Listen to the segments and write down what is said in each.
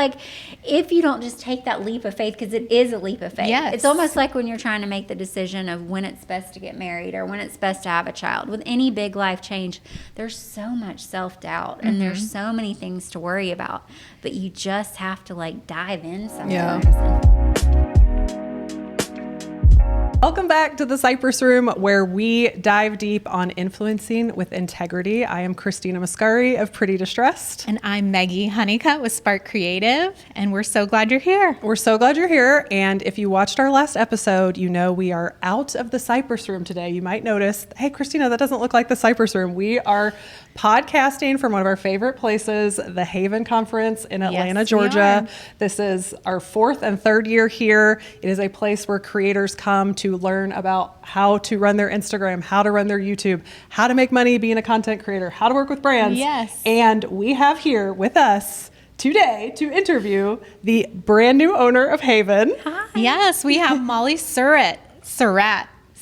like if you don't just take that leap of faith, because it is a leap of faith. Yes. It's almost like when you're trying to make the decision of when it's best to get married or when it's best to have a child. With any big life change, there's so much self-doubt and there's so many things to worry about. But you just have to like dive in sometimes. Welcome back to the Cypress Room, where we dive deep on influencing with integrity. I am Christina Muscari of Pretty Distressed. And I'm Meggie Honeycutt with Spark Creative, and we're so glad you're here. We're so glad you're here. And if you watched our last episode, you know we are out of the Cypress Room today. You might notice, hey, Christina, that doesn't look like the Cypress Room. We are podcasting from one of our favorite places, the Haven Conference in Atlanta, Georgia. This is our 4th and 3rd year here. It is a place where creators come to learn about how to run their Instagram, how to run their YouTube, how to make money being a content creator, how to work with brands. Yes. And we have here with us today to interview the brand new owner of Haven. Hi. Yes, we have Mollie Surratt.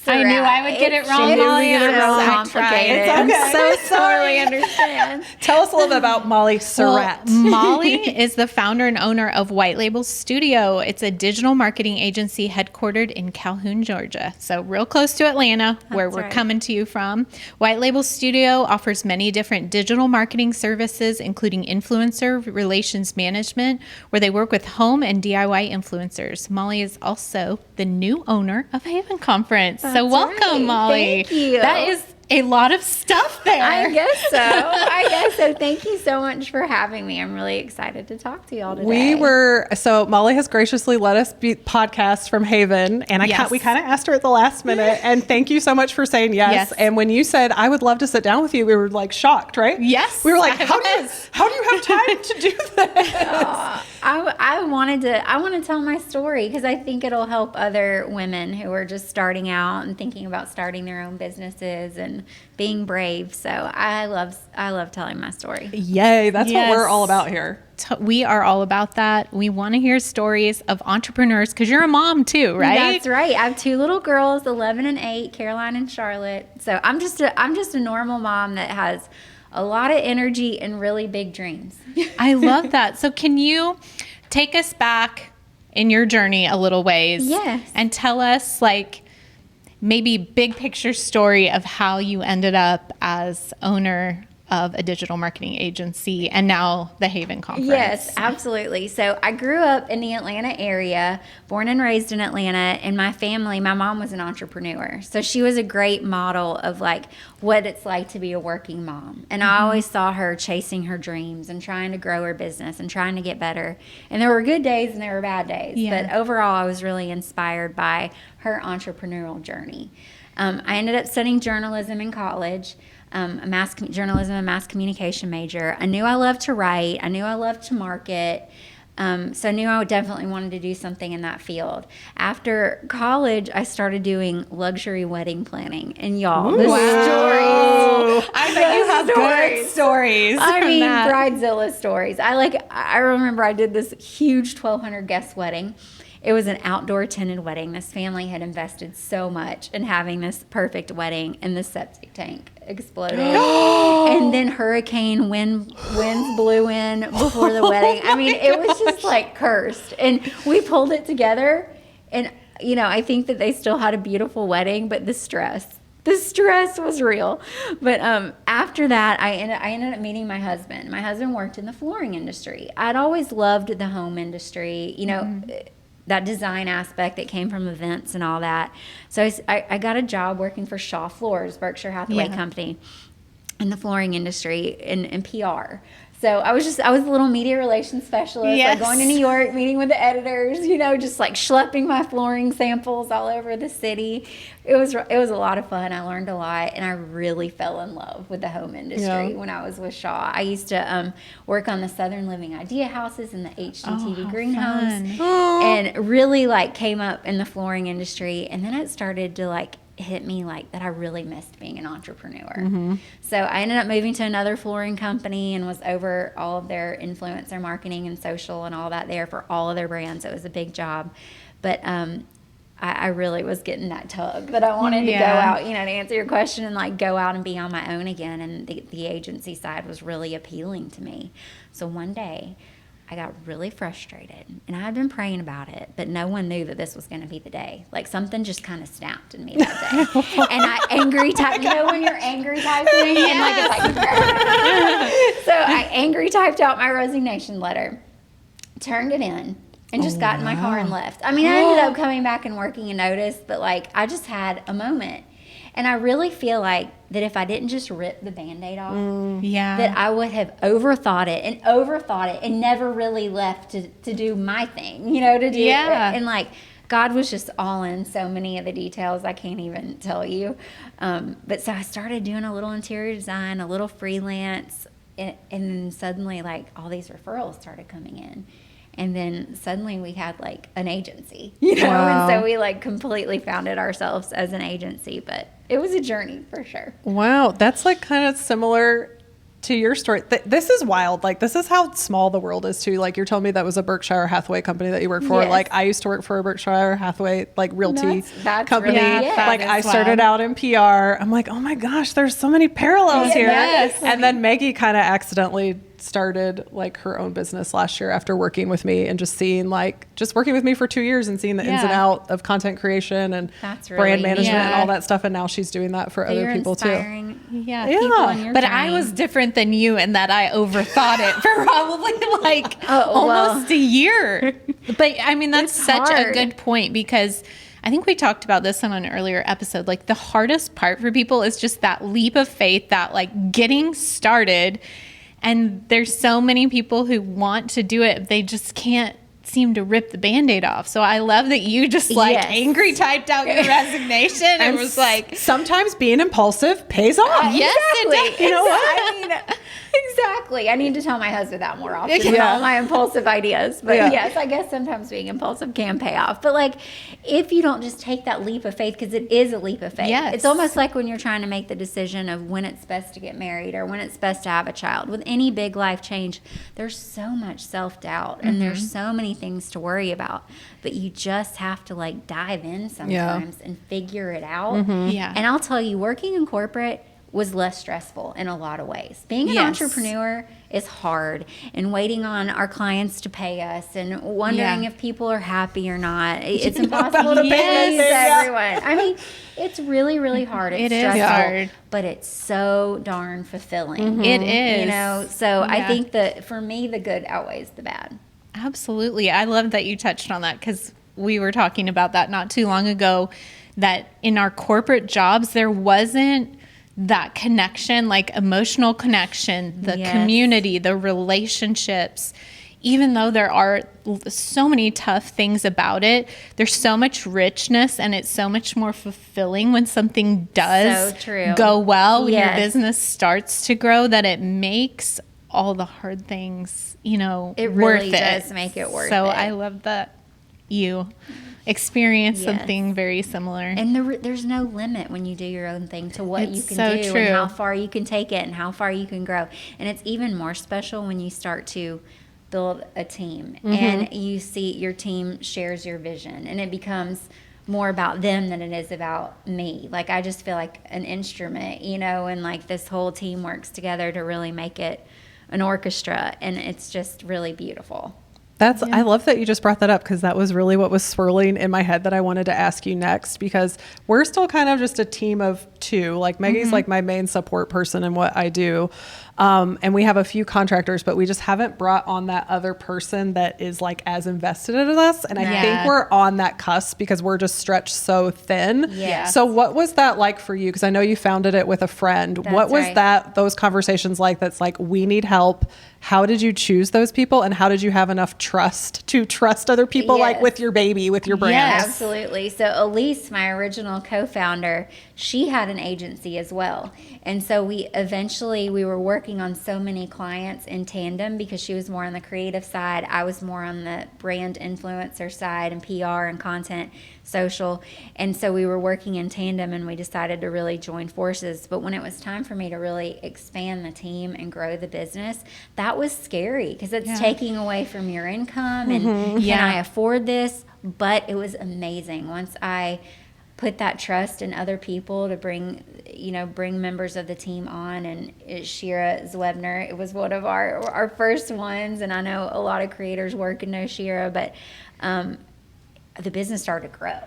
I knew I would get it wrong, Mollie. I tried. It's I'm okay. so sorry. Understand. Tell us a little bit about Mollie Surratt. Well, Mollie is the founder and owner of White Label Studio. It's a digital marketing agency headquartered in Calhoun, Georgia. So real close to Atlanta, where we're coming to you from. White Label Studio offers many different digital marketing services, including influencer relations management, where they work with home and DIY influencers. Mollie is also the new owner of Haven Conference. So welcome, right. Mollie. Thank you. That is a lot of stuff there. I guess so. Thank you so much for having me. I'm really excited to talk to y'all today. So Mollie has graciously let us be podcast from Haven, and we kind of asked her at the last minute, and thank you so much for saying yes. And when you said, I would love to sit down with you, we were like shocked, right? Yes. We were like, how do you have time to do this? I want to tell my story because I think it'll help other women who are just starting out and thinking about starting their own businesses and being brave. So I love telling my story. Yay, that's what we're all about here. We are all about that. We want to hear stories of entrepreneurs because you're a mom too, right? That's right. I have 2 little girls, 11 and 8, Caroline and Charlotte. So I'm just a normal mom that has a lot of energy and really big dreams. I love that. So can you take us back in your journey a little ways? Yes. And tell us maybe big picture story of how you ended up as owner of a digital marketing agency and now the Haven Conference. Yes, absolutely. So I grew up in the Atlanta area, born and raised in Atlanta, and my mom was an entrepreneur. So she was a great model of like what it's like to be a working mom. And I always saw her chasing her dreams and trying to grow her business and trying to get better. And there were good days and there were bad days. Yeah. But overall, I was really inspired by her entrepreneurial journey. I ended up studying journalism in college. Journalism and mass communication major. I knew I loved to write. I knew I loved to market. So I knew I definitely wanted to do something in that field. After college, I started doing luxury wedding planning. And y'all, the stories. I bet you have good stories. I mean, Bridezilla stories. I remember I did this huge 1,200 guest wedding. It was an outdoor attended wedding. This family had invested so much in having this perfect wedding, and the septic tank exploded. And then hurricane winds blew in before the wedding. I mean, it was just like cursed. And we pulled it together, and I think that they still had a beautiful wedding, but the stress was real. But after that, I ended up meeting my husband. My husband worked in the flooring industry. I'd always loved the home industry, that design aspect that came from events and all that. So I got a job working for Shaw Floors, Berkshire Hathaway Company, in the flooring industry in PR. So I was a little media relations specialist, like going to New York, meeting with the editors, just like schlepping my flooring samples all over the city. It was a lot of fun. I learned a lot, and I really fell in love with the home industry when I was with Shaw. I used to work on the Southern Living Idea houses and the HGTV green homes, and really came up in the flooring industry. And then it started to hit me that I really missed being an entrepreneur. So I ended up moving to another flooring company and was over all of their influencer marketing and social and all that there for all of their brands. It was a big job. But I really was getting that tug that I wanted to go out, to answer your question, and go out and be on my own again. And the agency side was really appealing to me. So one day I got really frustrated, and I had been praying about it, but no one knew that this was going to be the day. Like, something just kind of snapped in me that day. And I angry typed, when you're angry typing, and like it's like, so I angry typed out my resignation letter, turned it in, and just got in my car and left. I mean, I ended up coming back and working a notice, but like, I just had a moment. And I really feel like that if I didn't just rip the Band-Aid off, that I would have overthought it and never really left to do my thing, to do it. And like, God was just all in so many of the details I can't even tell you. But so I started doing a little interior design, a little freelance, and then suddenly like all these referrals started coming in. And then suddenly we had like an agency, and so we like completely founded ourselves as an agency, but it was a journey for sure. Wow. That's like kind of similar to your story. This is wild. Like, this is how small the world is too. Like, you're telling me that was a Berkshire Hathaway company that you work for. Yes. Like, I used to work for a Berkshire Hathaway, like, realty company. Really, like, I started out in PR. I'm like, oh my gosh, there's so many parallels here. And then Meggie kind of accidentally started like her own business last year after working with me and just seeing just working with me for 2 years and seeing the ins and out of content creation and brand management and all that stuff. And now she's doing that for other people too. But I was different than you in that I overthought it for probably like almost a year. But I mean, that's such a good point, because I think we talked about this on an earlier episode. Like, the hardest part for people is just that leap of faith, that like getting started. And there's so many people who want to do it, they just can't seem to rip the Band-Aid off. So I love that you just angry typed out your resignation and was like, sometimes being impulsive pays off. Yes, exactly. You know what? I mean, exactly. I need to tell my husband that more often with all my impulsive ideas. But yes, I guess sometimes being impulsive can pay off. But like, if you don't just take that leap of faith, because it is a leap of faith. Yes. It's almost like when you're trying to make the decision of when it's best to get married or when it's best to have a child. With any big life change, there's so much self-doubt and there's so many things to worry about. But you just have to like dive in sometimes and figure it out. And I'll tell you, working in corporate was less stressful in a lot of ways. Being an entrepreneur is hard, and waiting on our clients to pay us and wondering if people are happy or not. It's impossible to please everyone. I mean, it's really, really hard. It's stressful, hard. but it's so darn fulfilling. It is. So I think that for me, the good outweighs the bad. Absolutely. I love that you touched on that, because we were talking about that not too long ago, that in our corporate jobs, there wasn't that connection, like emotional connection, the community, the relationships. Even though there are so many tough things about it, there's so much richness, and it's so much more fulfilling when something does go well, when your business starts to grow, that it makes all the hard things, it really worth does make it worth it. So I love that you experience something very similar. And there's no limit when you do your own thing to what you can do true. And how far you can take it and how far you can grow. And it's even more special when you start to build a team and you see your team shares your vision, and it becomes more about them than it is about me. Like, I just feel like an instrument, and like this whole team works together to really make it an orchestra, and it's just really beautiful. I love that you just brought that up, because that was really what was swirling in my head that I wanted to ask you next, because we're still kind of just a team of two. Like, Meggie's like my main support person in what I do. And we have a few contractors, but we just haven't brought on that other person that is like as invested in us. And I think we're on that cusp, because we're just stretched so thin. So what was that like for you? Because I know you founded it with a friend. What was those conversations like? That's like, we need help. How did you choose those people, and how did you have enough trust to trust other people, like with your baby, with your brand? Yeah, absolutely. So Elise, my original co-founder, she had an agency as well. And so we were working on so many clients in tandem, because she was more on the creative side. I was more on the brand influencer side and PR and content, social. And so we were working in tandem, and we decided to really join forces. But when it was time for me to really expand the team and grow the business, that was scary, because it's taking away from your income and can I afford this? But it was amazing. Once I put that trust in other people to bring members of the team on. And Shira Zwebner, it was one of our first ones. And I know a lot of creators work and know Shira, but the business started to grow.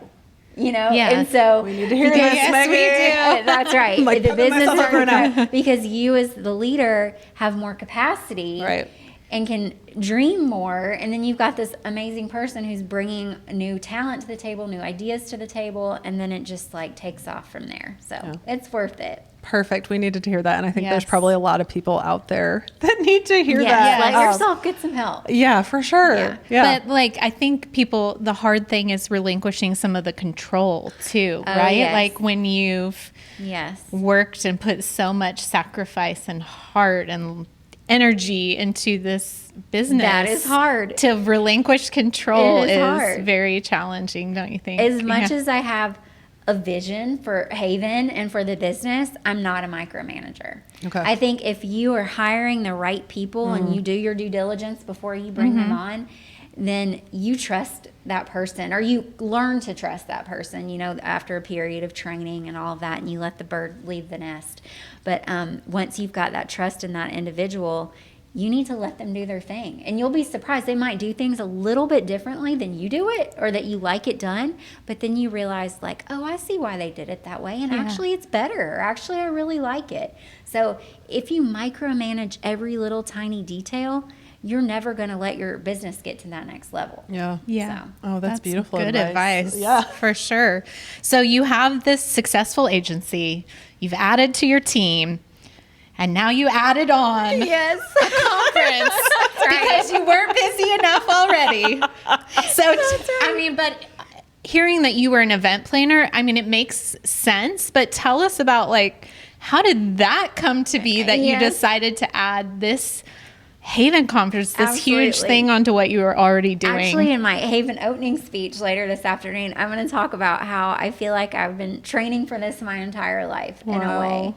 And so we need to hear this. Yes, we do. That's right. Like, the business started to grow now. because you, as the leader, have more capacity, right, and can dream more. And then you've got this amazing person who's bringing new talent to the table, new ideas to the table, and then it just like takes off from there. So it's worth it. Perfect. We needed to hear that. And I think there's probably a lot of people out there that need to hear that. Let yourself get some help. Yeah, for sure. Yeah. But like, I think the hard thing is relinquishing some of the control too, right? Yes. Like when you've worked and put so much sacrifice and heart and energy into this business. That is hard. To relinquish control is hard. Very challenging, don't you think? As much as I have a vision for Haven and for the business, I'm not a micromanager. Okay. I think if you are hiring the right people and you do your due diligence before you bring them on, then you trust that person, or you learn to trust that person, after a period of training and all of that, and you let the bird leave the nest. But once you've got that trust in that individual, you need to let them do their thing. And you'll be surprised. They might do things a little bit differently than you do it, or that you like it done. But then you realize, like, oh, I see why they did it that way. And actually it's better. Or actually I really like it. So if you micromanage every little tiny detail, you're never going to let your business get to that next level. Yeah. Yeah. So. Oh, that's beautiful Good advice. Yeah. For sure. So you have this successful agency. You've added to your team. And now you added on Yes. a conference because you weren't busy enough already. So, but hearing that you were an event planner, it makes sense. But tell us about, like, how did that come to be that you decided to add this Haven conference, this huge thing, onto what you were already doing? Actually, in my Haven opening speech later this afternoon, I'm going to talk about how I feel like I've been training for this my entire life in a way.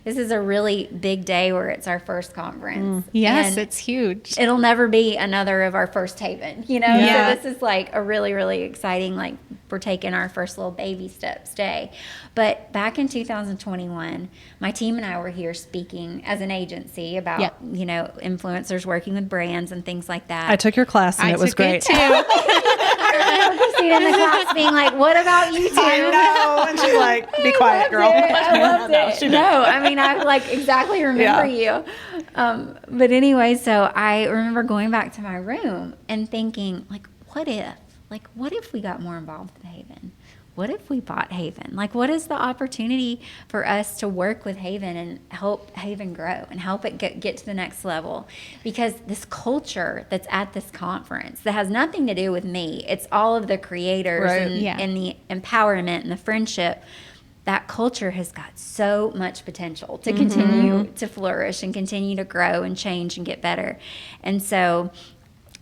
This is a really big day where it's our first conference. Yes, and it's huge. It'll never be another of our first Haven, So this is like a really, really exciting, like, we're taking our first little baby steps day. But back in 2021, my team and I were here speaking as an agency about, influencers working with brands and things like that. I took your class and it was great. Too. I remember Christina in the class being like, what about you two? I know. And she's like, be quiet, girl. I loved it. I like exactly remember you. But anyway, so I remember going back to my room and thinking, like, what if we got more involved with Haven? What if we bought Haven? Like, what is the opportunity for us to work with Haven and help Haven grow and help it get to the next level? Because this culture that's at this conference that has nothing to do with me, it's all of the creators and the empowerment and the friendship. That culture has got so much potential to continue to flourish and continue to grow and change and get better. And so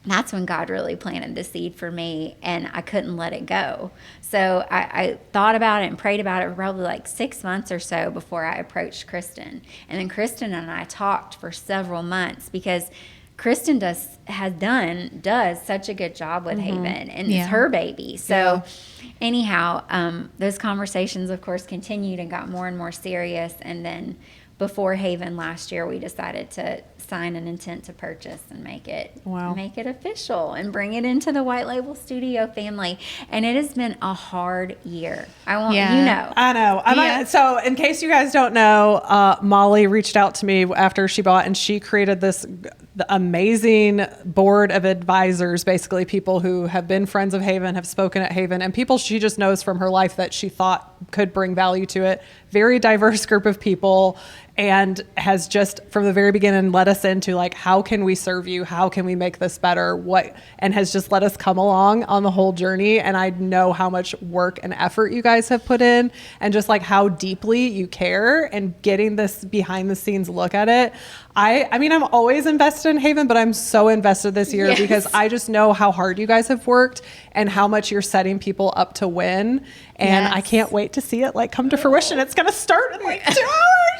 that's when God really planted the seed for me, and I couldn't let it go. So I thought about it and prayed about it for probably like 6 months or so before I approached Kristen. And then Kristen and I talked for several months because Kristen does such a good job with Haven, and it's her baby. So anyhow, those conversations, of course, continued and got more and more serious. And then before Haven last year, we decided to sign an intent to purchase and make it official and bring it into the White Label Studio family. And it has been a hard year. I know. So in case you guys don't know, Mollie reached out to me after she bought, and she created the amazing board of advisors, basically people who have been friends of Haven, have spoken at Haven, and people she just knows from her life that she thought could bring value to it. Very diverse group of people, and has just from the very beginning let us into, like, how can we serve you? How can we make this better? And has just let us come along on the whole journey. And I know how much work and effort you guys have put in, and just like how deeply you care, and getting this behind the scenes look at it. I'm always invested in Haven, but I'm so invested this year because I just know how hard you guys have worked and how much you're setting people up to win. And I can't wait to see it come to fruition. It's going to start in 2 hours.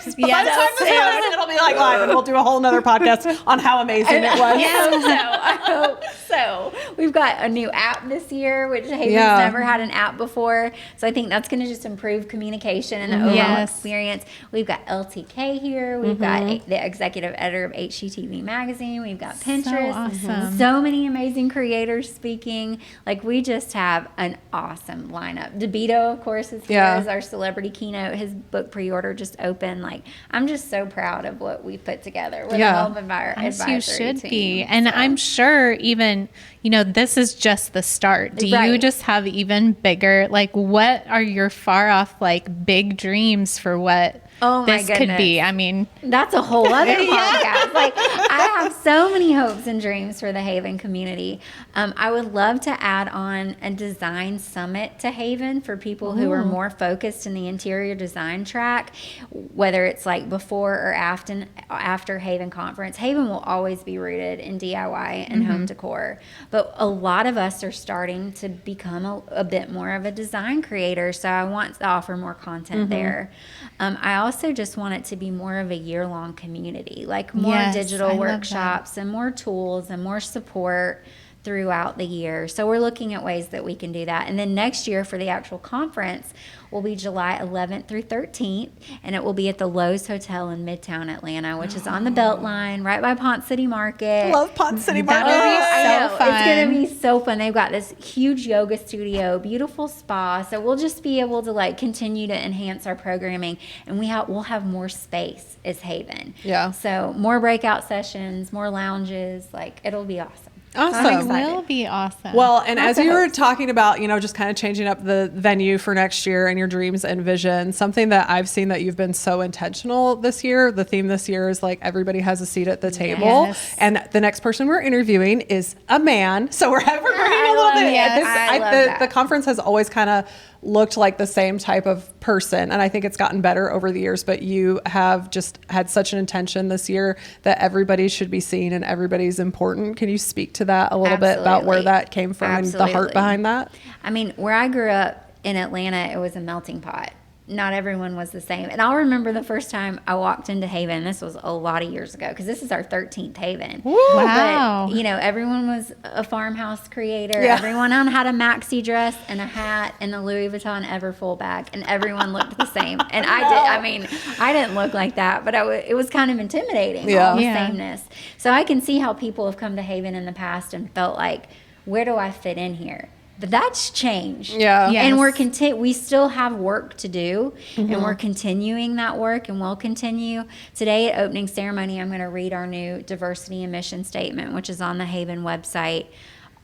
By the time this goes, it'll be live, and we'll do a whole nother podcast on how amazing it was. I hope so. We've got a new app this year, which Haven's never had an app before. So I think that's going to just improve communication and the overall experience. We've got LTK here. We've got the executive editor of HGTV Magazine. We've got Pinterest. So awesome. So many amazing creators speaking. Like, we just have an awesome lineup. DeVito, of course, is here as our celebrity keynote. His book pre-order just opened. Like, I'm just so proud of what we've put together with the Health Advisory you should team. be. And I'm sure even, this is just the start. Do you just have even bigger, like, what are your far off, like, big dreams for what this could be? I mean, that's a whole other podcast. Like, I have so many hopes and dreams for the Haven community. I would love to add on a design summit to Haven for people who are more focused in the interior design track, whether it's like before or after Haven conference. Haven will always be rooted in DIY and home decor, but a lot of us are starting to become a bit more of a design creator. So I want to offer more content there. I also just want it to be more of a year-long community, like more digital workshops and more tools and more support throughout the year. So we're looking at ways that we can do that. And then next year for the actual conference will be July 11th through 13th, and it will be at the Lowe's Hotel in Midtown Atlanta, which is on the Beltline, right by Ponce City Market. I love Ponce City Market. That would be so fun. It's going to be so fun. They've got this huge yoga studio, beautiful spa. So we'll just be able to like continue to enhance our programming, and we'll have more space as Haven. Yeah. So more breakout sessions, more lounges. Like, it'll be awesome. Awesome. It will be awesome. Well, and as you were talking about, just kind of changing up the venue for next year and your dreams and visions, something that I've seen that you've been so intentional this year, the theme this year is like everybody has a seat at the table. Yes. And the next person we're interviewing is a man. So we're bringing a little bit. The conference has always kind of looked like the same type of person, and I think it's gotten better over the years, but you have just had such an intention this year that everybody should be seen and everybody's important. Can you speak to that a little bit about where that came from and the heart behind that? I mean, where I grew up in Atlanta, it was a melting pot. Not everyone was the same. And I'll remember the first time I walked into Haven. This was a lot of years ago because this is our 13th Haven. Woo. Wow. But, everyone was a farmhouse creator. Yeah. Everyone had a maxi dress and a hat and a Louis Vuitton Everfull bag. And everyone looked the same. And I didn't look like that, but it was kind of intimidating, all the sameness. So I can see how people have come to Haven in the past and felt like, where do I fit in here? But that's changed. Yeah. Yes. And we still have work to do, and we're continuing that work, and we'll continue. Today at opening ceremony, I'm going to read our new diversity and mission statement, which is on the Haven website.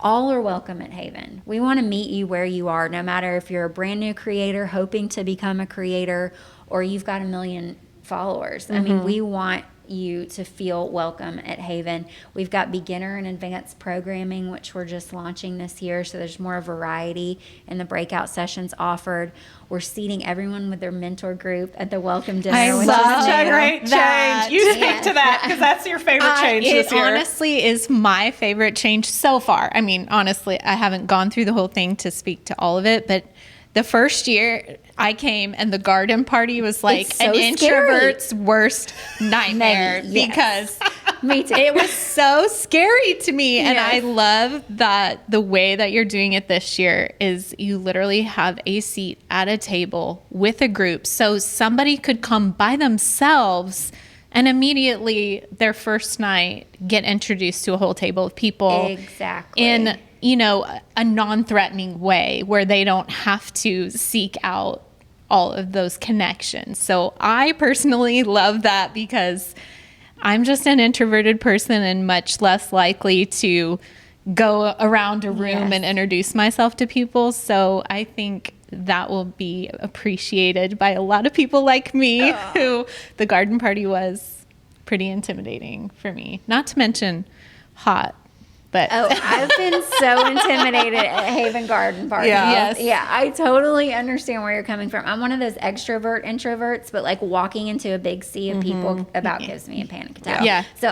All are welcome at Haven. We want to meet you where you are, no matter if you're a brand new creator hoping to become a creator or you've got 1 million followers. I mean, we want you to feel welcome at Haven. We've got beginner and advanced programming, which we're just launching this year, so there's more variety in the breakout sessions offered. We're seating everyone with their mentor group at the welcome dinner. I love Such a great change. You speak to that because that's your favorite change this year. It honestly is my favorite change so far. I mean, honestly, I haven't gone through the whole thing to speak to all of it, but the first year I came and the garden party was like an introvert's worst nightmare because Me too. It was so scary to me. And I love that the way that you're doing it this year is you literally have a seat at a table with a group. So somebody could come by themselves and immediately their first night get introduced to a whole table of people. Exactly. In, you know, a non-threatening way where they don't have to seek out all of those connections. So I personally love that because I'm just an introverted person and much less likely to go around a room and introduce myself to people. So I think that will be appreciated by a lot of people like me who the garden party was pretty intimidating for me. Not to mention hot. But I've been so intimidated at Haven Garden Party. Yeah, I totally understand where you're coming from. I'm one of those extrovert introverts, but like walking into a big sea of people about gives me a panic attack. Yeah. So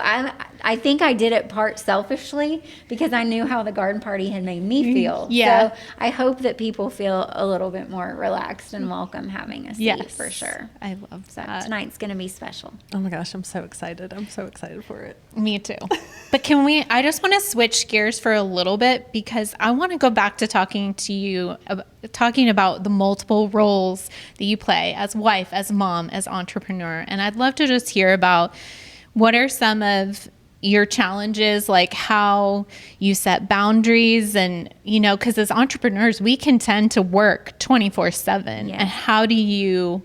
I think I did it part selfishly because I knew how the garden party had made me feel. Yeah. So I hope that people feel a little bit more relaxed and welcome having a seat for sure. I love So that. tonight's going to be special. Oh my gosh, I'm so excited. I'm so excited for it. Me too. But I just want to switch gears for a little bit because I want to go back to talking about the multiple roles that you play as wife, as mom, as entrepreneur. And I'd love to just hear about what are some of your challenges, like how you set boundaries and, because as entrepreneurs, we can tend to work 24/7. Yes. And how do you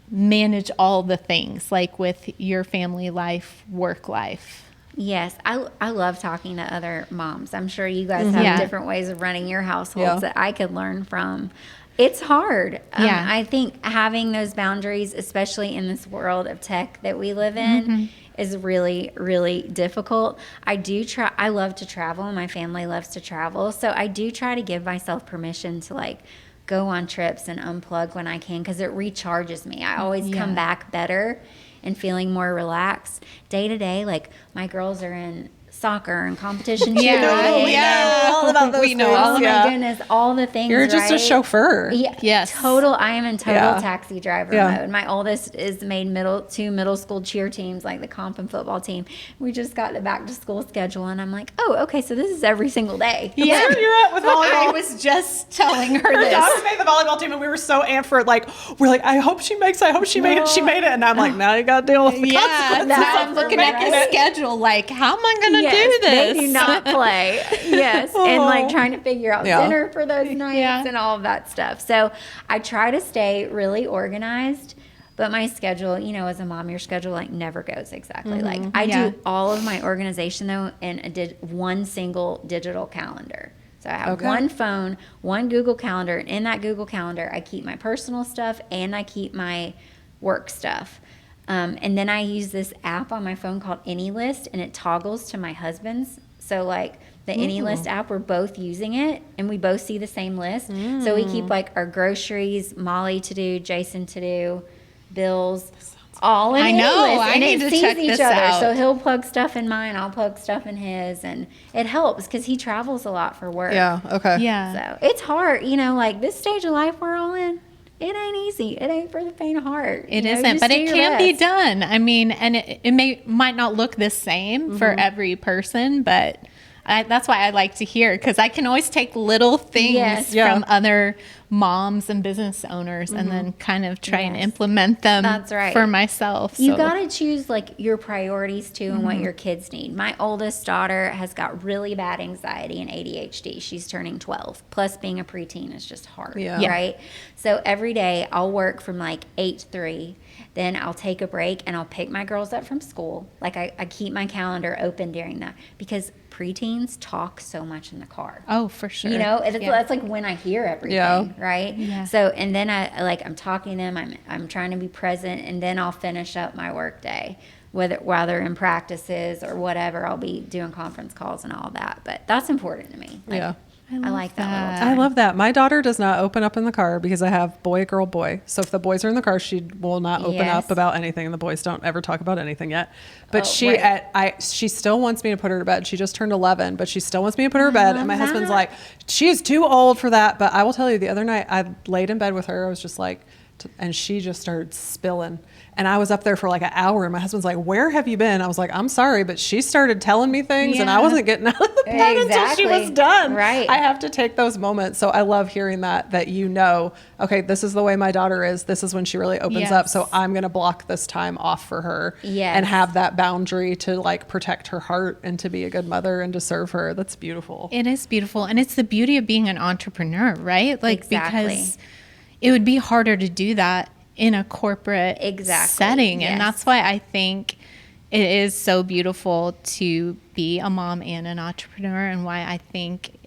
manage all the things like with your family life, work life? Yes, I love talking to other moms. I'm sure you guys have different ways of running your households that I could learn from. It's hard. I think having those boundaries, especially in this world of tech that we live in, is really, really difficult. I love to travel, and my family loves to travel. So I do try to give myself permission to go on trips and unplug when I can because it recharges me. I always come back better and feeling more relaxed. Day to day, my girls are in soccer and competition cheerleading. We know all about those things. Oh my goodness, all the things. You're just a chauffeur. Yeah, yes. I am in total taxi driver mode. My oldest is made two middle school cheer teams, like the comp and football team. We just got the back to school schedule, and I'm like, oh, okay, so this is every single day. Yeah, where you're at with volleyball. I was just telling her Her this. daughter made the volleyball team, and we were so amped for it. We're like, I hope she makes it. I hope she made it. She made it, and I'm like, now you got to deal with the consequences. Now I'm looking at the schedule. How am I going to do this? They do not play. Yes. And trying to figure out dinner for those nights and all of that stuff. So I try to stay really organized, but my schedule, as a mom, your schedule never goes exactly. I do all of my organization though in one single digital calendar. So I have one phone, one Google Calendar, and in that Google Calendar, I keep my personal stuff and I keep my work stuff. And then I use this app on my phone called AnyList, and it toggles to my husband's. So the AnyList app, we're both using it, and we both see the same list. So we keep our groceries, Mollie to do, Jason to do, bills, all in AnyList. And it sees each other. So he'll plug stuff in mine, I'll plug stuff in his, and it helps because he travels a lot for work. Yeah. Okay. Yeah. So it's hard, this stage of life we're all in. It ain't easy. It ain't for the faint of heart. It isn't, but it can be done. I mean, and it might not look the same for every person, but that's why I like to hear, because I can always take little things from other moms and business owners and then kind of try and implement them for myself. You got to choose your priorities too and what your kids need. My oldest daughter has got really bad anxiety and ADHD. She's turning 12. Plus being a preteen is just hard, right? So every day I'll work from 8 to 3. Then I'll take a break and I'll pick my girls up from school. I keep my calendar open during that because preteens talk so much in the car. Oh, for sure. That's when I hear everything, right? Yeah. So, and then I'm talking to them, I'm trying to be present, and then I'll finish up my work day. While they're in practices or whatever, I'll be doing conference calls and all that. But that's important to me. I like that little time. I love that. My daughter does not open up in the car because I have boy, girl, boy. So if the boys are in the car, she will not open up about anything. The boys don't ever talk about anything yet. But she still wants me to put her to bed. She just turned 11, but she still wants me to put her to bed. And my husband's like, she is too old for that. But I will tell you, the other night I laid in bed with her. I was just and she just started spilling. And I was up there for an hour, and my husband's like, where have you been? I was like, I'm sorry, but she started telling me things, and I wasn't getting out of the bed until she was done. Right. I have to take those moments. So I love hearing that okay, this is the way my daughter is. This is when she really opens up. So I'm going to block this time off for her and have that boundary to protect her heart and to be a good mother and to serve her. That's beautiful. It is beautiful. And it's the beauty of being an entrepreneur, right? Because it would be harder to do that in a corporate setting. And that's why I think it is so beautiful to be a mom and an entrepreneur, and why I think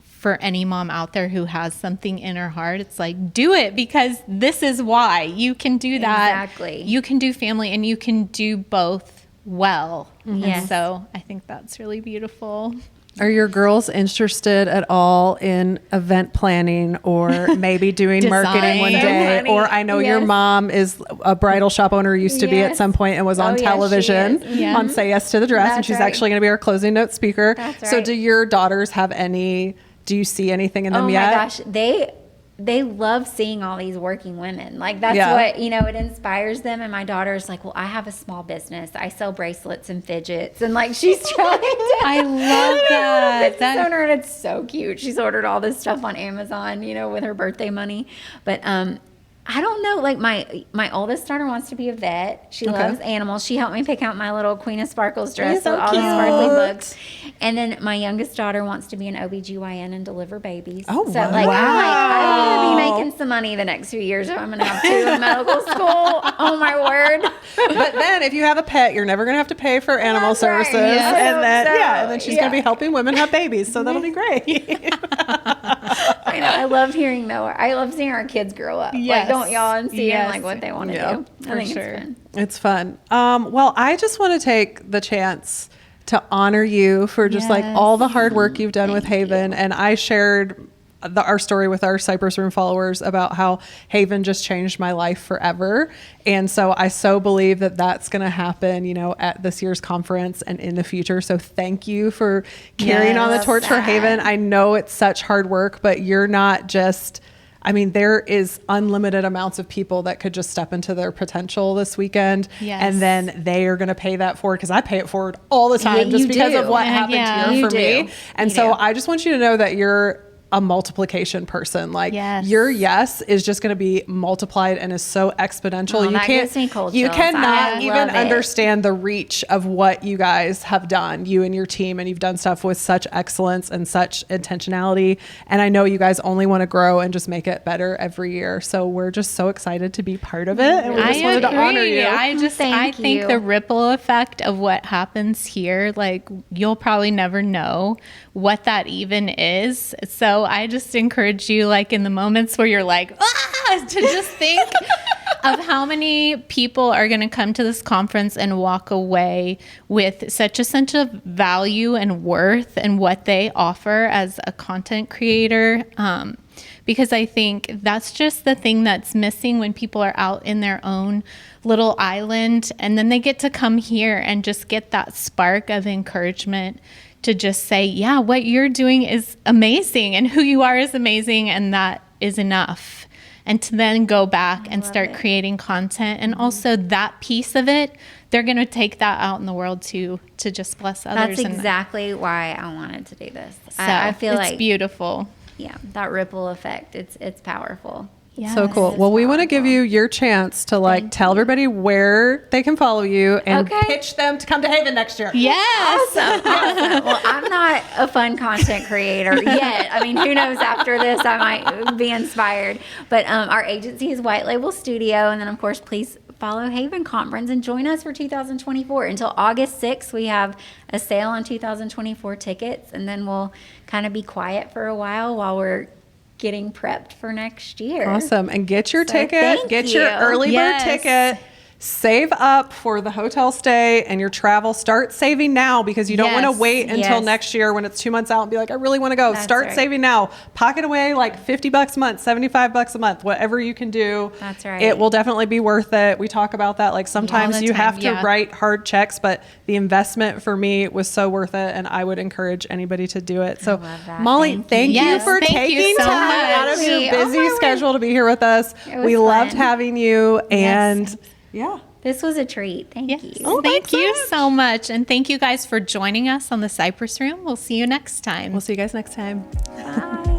for any mom out there who has something in her heart, it's do it, because this is why you can do that. Exactly. You can do family and you can do both well. And so I think that's really beautiful. Are your girls interested at all in event planning or maybe doing marketing one day? Or I know your mom is a bridal shop owner, used to be at some point, and was on television on Say Yes to the Dress. And she's actually going to be our closing note speaker. So do your daughters have do you see anything in them yet? Oh my gosh. They love seeing all these working women. Like that's what, it inspires them. And my daughter's like, well, I have a small business. I sell bracelets and fidgets. And like, she's trying to. I love that. And it's so cute. She's ordered all this stuff on Amazon, with her birthday money. But, I don't know. Like my oldest daughter wants to be a vet. She loves animals. She helped me pick out my little Queen of Sparkles dress with all the sparkly books. And then my youngest daughter wants to be an OBGYN and deliver babies. Oh, so I'm going to be making some money the next few years if I'm going to have to in medical school. Oh my word. But then if you have a pet, you're never going to have to pay for animal services. And then she's going to be helping women have babies. So that'll be great. I know. I love hearing I love seeing our kids grow up. Like, don't y'all, and seeing like what they want to do. I think it's fun. It's fun. Well, I just want to take the chance to honor you for just like all the hard work you've done with Haven. And I shared our story with our Cypress Room followers about how Haven just changed my life forever. And so I so believe that that's going to happen, at this year's conference and in the future. So thank you for carrying on the torch for Haven. I know it's such hard work, but you're not just, there is unlimited amounts of people that could just step into their potential this weekend. And then they are going to pay that forward, because I pay it forward all the time just because of what happened here for me. And so I just want you to know that you're a multiplication person. Like your yes is just going to be multiplied and is so exponential. You cannot even understand the reach of what you guys have done, you and your team, and you've done stuff with such excellence and such intentionality. And I know you guys only want to grow and just make it better every year. So we're just so excited to be part of it. And we just wanted to honor you. I think the ripple effect of what happens here, like you'll probably never know what that even is. So I just encourage you, like in the moments where you're like, to just think of how many people are going to come to this conference and walk away with such a sense of value and worth and what they offer as a content creator. Because I think that's just the thing that's missing when people are out in their own little island, and then they get to come here and just get that spark of encouragement to just say, yeah, what you're doing is amazing and who you are is amazing, and that is enough. And to then go back and start creating content. And also that piece of it, they're going to take that out in the world to just bless others. That's exactly why I wanted to do this. So I feel it's beautiful. Yeah, that ripple effect, it's powerful. Yes. So cool. Well, we want to give you your chance to tell everybody where they can follow you and pitch them to come to Haven next year. Yes. Awesome. Well, I'm not a fun content creator yet. Who knows, after this I might be inspired. But our agency is White Label Studio. And then, of course, please follow Haven Conference and join us for 2024. Until August 6th, we have a sale on 2024 tickets. And then we'll kind of be quiet for a while we're getting prepped for next year. Awesome. And get your ticket, your early bird ticket, save up for the hotel stay and your travel. Start saving now, because you don't want to wait until next year when it's 2 months out and be like, I really want to go. Start saving now. Pocket away like $50 a month, $75 a month, whatever you can do. That's right. It will definitely be worth it. We talk about that. Like sometimes you have to write hard checks, but the investment for me was so worth it. And I would encourage anybody to do it. So Mollie, thank you for taking time out of your busy schedule to be here with us. We loved having you. And yeah. This was a treat. Thank you. Oh, thank you so much. And thank you guys for joining us on the Cypress Room. We'll see you next time. We'll see you guys next time. Bye.